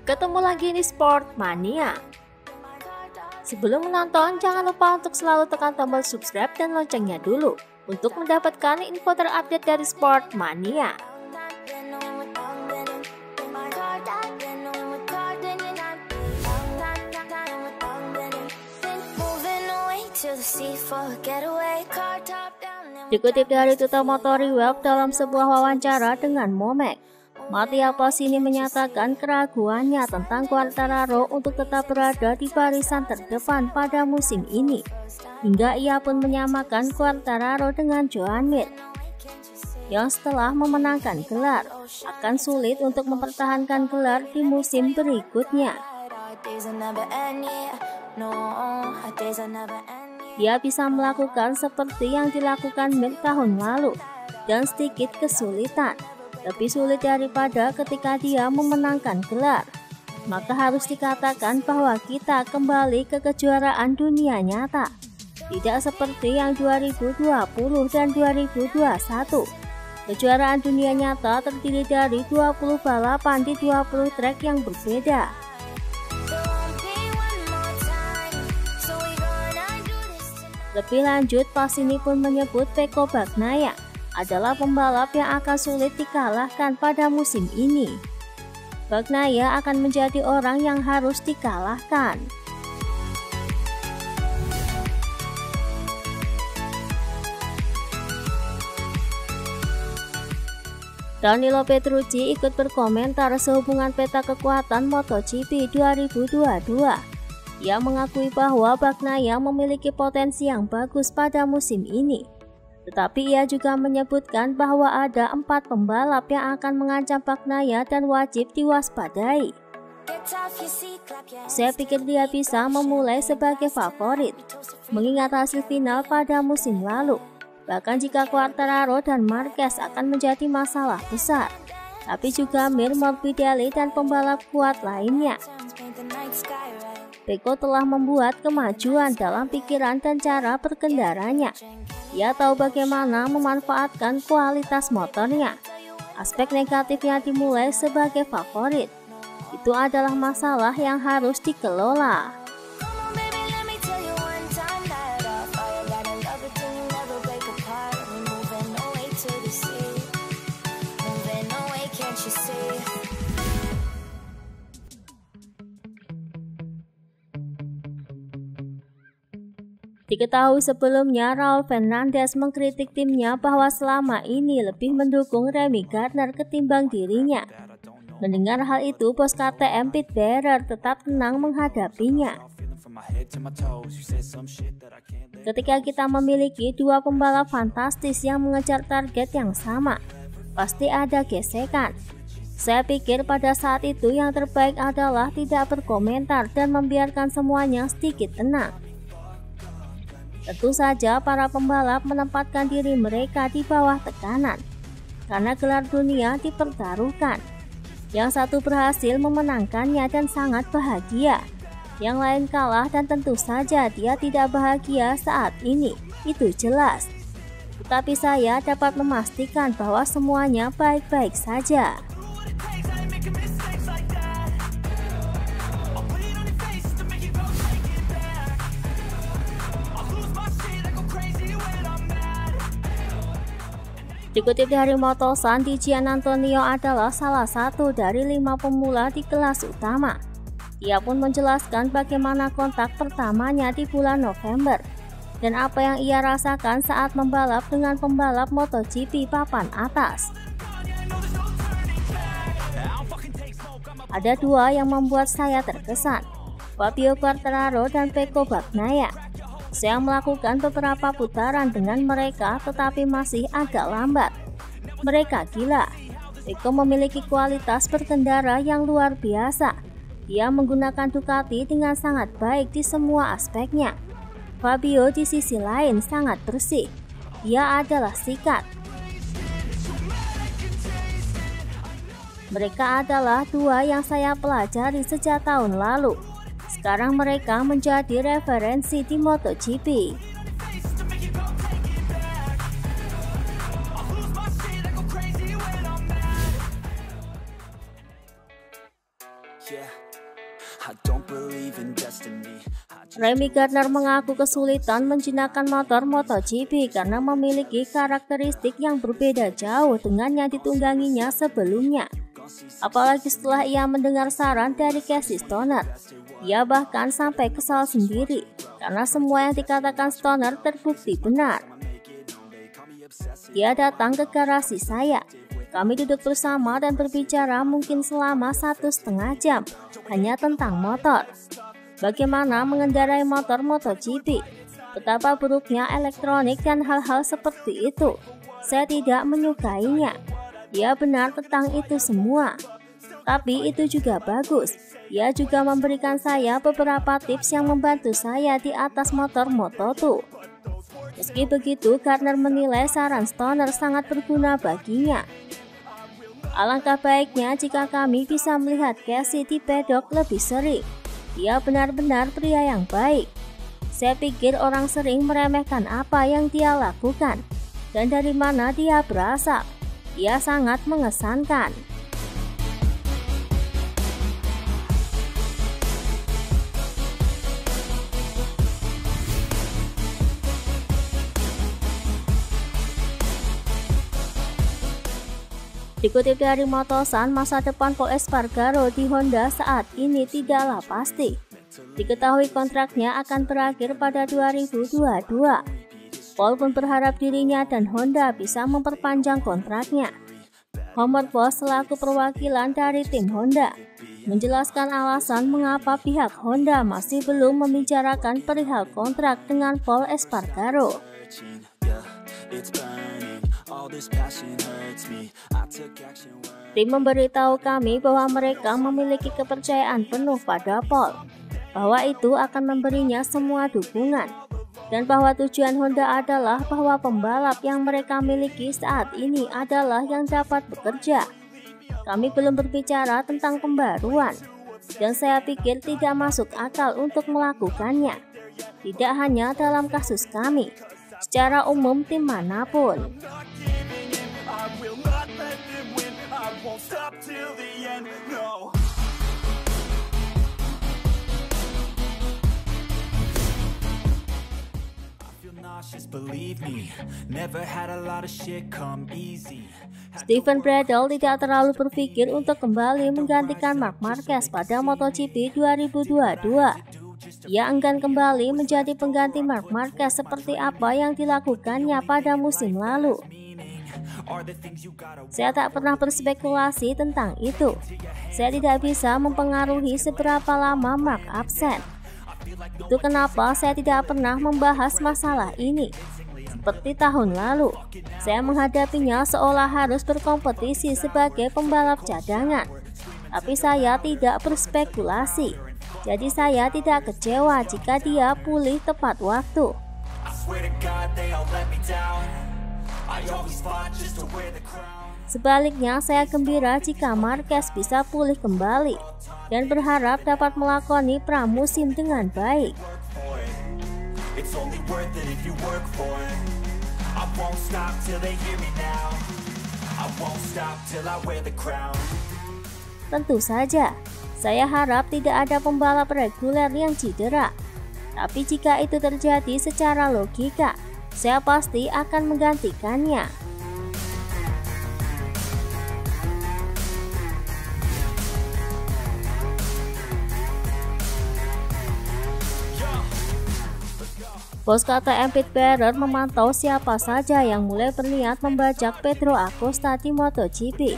Ketemu lagi di Sportmania. Sebelum menonton, jangan lupa untuk selalu tekan tombol subscribe dan loncengnya dulu untuk mendapatkan info terupdate dari Sportmania. Dikutip dari Tutor Motori Web dalam sebuah wawancara dengan Momek, Mattia Pasini menyatakan keraguannya tentang Quartararo untuk tetap berada di barisan terdepan pada musim ini, hingga ia pun menyamakan Quartararo dengan Joan Mir, yang setelah memenangkan gelar akan sulit untuk mempertahankan gelar di musim berikutnya. Dia bisa melakukan seperti yang dilakukan Mir tahun lalu dan sedikit kesulitan, lebih sulit daripada ketika dia memenangkan gelar. Maka harus dikatakan bahwa kita kembali ke kejuaraan dunia nyata, tidak seperti yang 2020 dan 2021. Kejuaraan dunia nyata terdiri dari 20 balapan di 20 trek yang berbeda. Lebih lanjut, Pasini pun menyebut Pecco Bagnaia adalah pembalap yang akan sulit dikalahkan pada musim ini. Bagnaia akan menjadi orang yang harus dikalahkan. Danilo Petrucci ikut berkomentar sehubungan peta kekuatan MotoGP 2022. Ia mengakui bahwa Bagnaia memiliki potensi yang bagus pada musim ini. Tetapi ia juga menyebutkan bahwa ada 4 pembalap yang akan mengancam Bagnaia dan wajib diwaspadai. Saya pikir dia bisa memulai sebagai favorit, mengingat hasil final pada musim lalu. Bahkan jika Quartararo dan Marquez akan menjadi masalah besar, tapi juga Mir, Morbidelli, dan pembalap kuat lainnya. Pecco telah membuat kemajuan dalam pikiran dan cara berkendaranya. Ia tahu bagaimana memanfaatkan kualitas motornya. Aspek negatifnya dimulai sebagai favorit. Itu adalah masalah yang harus dikelola. Diketahui sebelumnya, Raul Fernandez mengkritik timnya bahwa selama ini lebih mendukung Remy Gardner ketimbang dirinya. Mendengar hal itu, bos KTM Pete Bearer tetap tenang menghadapinya. Ketika kita memiliki 2 pembalap fantastis yang mengejar target yang sama, pasti ada gesekan. Saya pikir pada saat itu yang terbaik adalah tidak berkomentar dan membiarkan semuanya sedikit tenang. Tentu saja para pembalap menempatkan diri mereka di bawah tekanan, karena gelar dunia dipertaruhkan. Yang satu berhasil memenangkannya dan sangat bahagia, yang lain kalah dan tentu saja dia tidak bahagia saat ini, itu jelas. Tetapi saya dapat memastikan bahwa semuanya baik-baik saja. Dikutip dari Motosan, Gian Antonio adalah salah satu dari 5 pemula di kelas utama. Ia pun menjelaskan bagaimana kontak pertamanya di bulan November dan apa yang ia rasakan saat membalap dengan pembalap MotoGP papan atas. Ada 2 yang membuat saya terkesan, Fabio Quartararo dan Pecco Bagnaia. Saya melakukan beberapa putaran dengan mereka tetapi masih agak lambat. Mereka gila. Pecco memiliki kualitas berkendara yang luar biasa. Dia menggunakan Ducati dengan sangat baik di semua aspeknya. Fabio di sisi lain sangat bersih. Dia adalah sikat. Mereka adalah 2 yang saya pelajari sejak tahun lalu. Sekarang mereka menjadi referensi di MotoGP. Remy Gardner mengaku kesulitan menjinakkan motor MotoGP karena memiliki karakteristik yang berbeda jauh dengan yang ditungganginya sebelumnya. Apalagi setelah ia mendengar saran dari Casey Stoner. Ia bahkan sampai kesal sendiri karena semua yang dikatakan Stoner terbukti benar. Dia datang ke garasi saya. Kami duduk bersama dan berbicara mungkin selama 1,5 jam hanya tentang motor. Bagaimana mengendarai motor MotoGP, betapa buruknya elektronik dan hal-hal seperti itu. Saya tidak menyukainya. Dia benar tentang itu semua. Tapi itu juga bagus. Dia juga memberikan saya beberapa tips yang membantu saya di atas motor Moto2. Meski begitu, Gardner menilai saran Stoner sangat berguna baginya. Alangkah baiknya jika kami bisa melihat Casey di pedok lebih sering. Dia benar-benar pria yang baik. Saya pikir orang sering meremehkan apa yang dia lakukan dan dari mana dia berasal. Dia sangat mengesankan. Dikutip dari Motosan, masa depan Pol Espargaro di Honda saat ini tidaklah pasti. Diketahui kontraknya akan berakhir pada 2022. Pol pun berharap dirinya dan Honda bisa memperpanjang kontraknya. Homer Boss selaku perwakilan dari tim Honda menjelaskan alasan mengapa pihak Honda masih belum membicarakan perihal kontrak dengan Pol Espargaro. Tim memberitahu kami bahwa mereka memiliki kepercayaan penuh pada Pol, bahwa itu akan memberinya semua dukungan, dan bahwa tujuan Honda adalah bahwa pembalap yang mereka miliki saat ini adalah yang dapat bekerja. Kami belum berbicara tentang pembaruan, dan saya pikir tidak masuk akal untuk melakukannya. Tidak hanya dalam kasus kami, secara umum tim manapun. Steven Bradl tidak terlalu berpikir untuk kembali menggantikan Marc Marquez pada MotoGP 2022. Ia enggan kembali menjadi pengganti Marc Marquez seperti apa yang dilakukannya pada musim lalu. Saya tak pernah berspekulasi tentang itu. Saya tidak bisa mempengaruhi seberapa lama Marc absen. Itu kenapa saya tidak pernah membahas masalah ini. Seperti tahun lalu, saya menghadapinya seolah harus berkompetisi sebagai pembalap cadangan. Tapi saya tidak berspekulasi. Jadi saya tidak kecewa jika dia pulih tepat waktu. Sebaliknya, saya gembira jika Marquez bisa pulih kembali dan berharap dapat melakoni pramusim dengan baik. Tentu saja, saya harap tidak ada pembalap reguler yang cedera. Tapi jika itu terjadi secara logika, saya pasti akan menggantikannya. Bos KTM Pit Barrer memantau siapa saja yang mulai berniat membajak Pedro Acosta di MotoGP.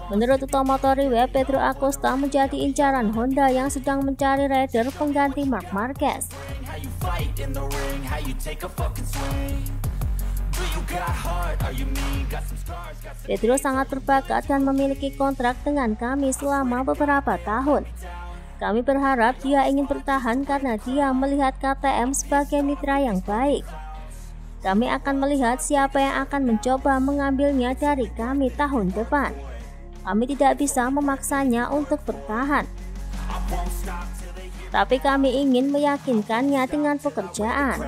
Menurut Automotor Review, Pedro Acosta menjadi incaran Honda yang sedang mencari rider pengganti Marc Marquez. Pedro sangat berbakat dan memiliki kontrak dengan kami selama beberapa tahun. Kami berharap dia ingin bertahan karena dia melihat KTM sebagai mitra yang baik. Kami akan melihat siapa yang akan mencoba mengambilnya dari kami tahun depan. Kami tidak bisa memaksanya untuk bertahan. Tapi kami ingin meyakinkannya dengan pekerjaan.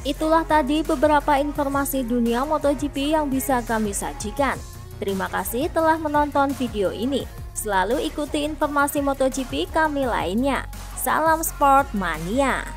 Itulah tadi beberapa informasi dunia MotoGP yang bisa kami sajikan. Terima kasih telah menonton video ini. Selalu ikuti informasi MotoGP kami lainnya. Salam Sport Mania.